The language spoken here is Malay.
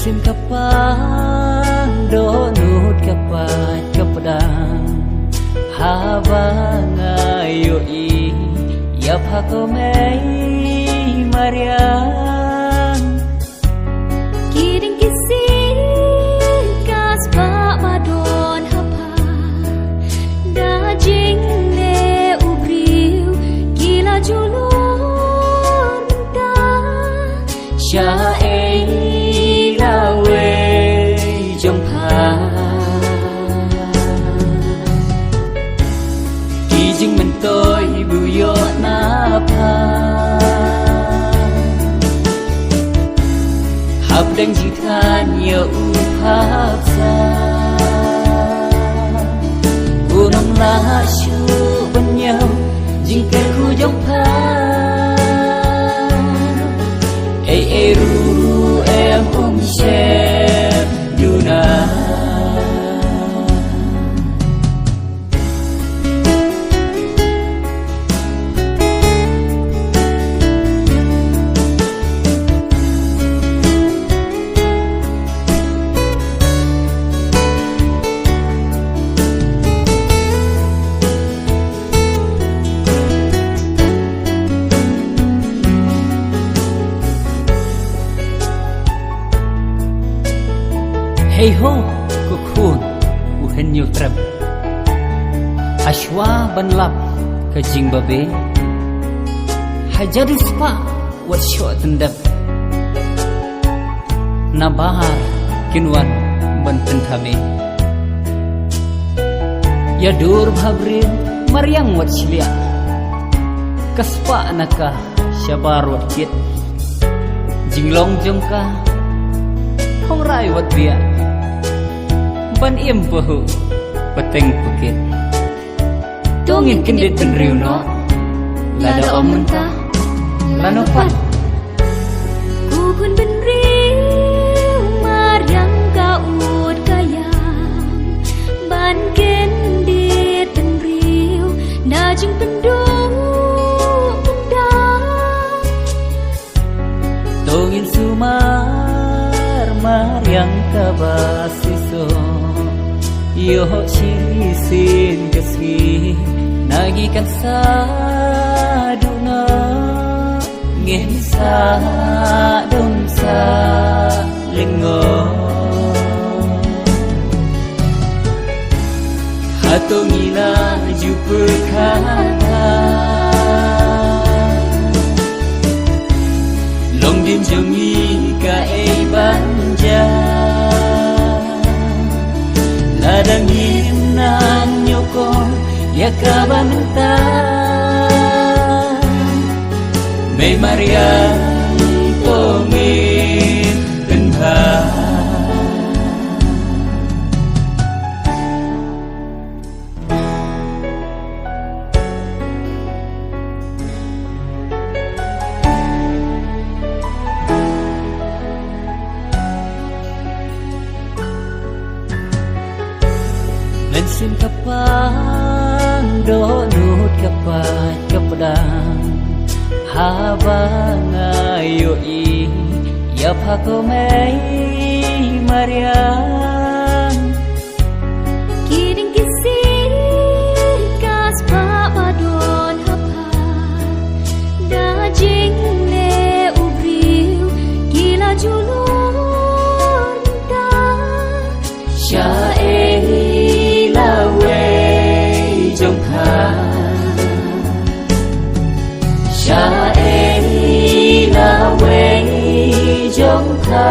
Bensin kapang donut kapat kapdang haba ngayoi yap hakomei mariang kiring kisi kas ba madon hapa dajing le ubriu gila julur da syae lawe jong ha kijing mentoi buyo napa hab deng jitan ya upap sa gunung lasyu benyau jingke ku jong pa ru em xem Yuna hey ho kukun uhen nyu trem ashwa banlap ke jing babe hajadi spa wat shot tendap na bahar kinwan banten thame ya dur bhabrin maryang wat shlia kaspa naka shabar wat kit jinglong jongka khong rai wat bia ban im bahu pateng pukit tongin kendit penriu no lada om mentah lano pat kuhun penriu mariang kaut kayang ban kendit penriu najing pendung pendang tongin sumar mariang kabasiso yo sin keswi nagikan saduna ngin sa dum sa lingo hatongina jupu kata long dim jongi ka ei banja ladang hinan nyoko ya kabanta me maria tomin benha bensin kapang donut kapat kapdang haba ngayoi yap hakomei mariang kiring kisi kas ba madon hapa dajing le ubriu gila julur da syae lawe jong ha syae lawe jong ha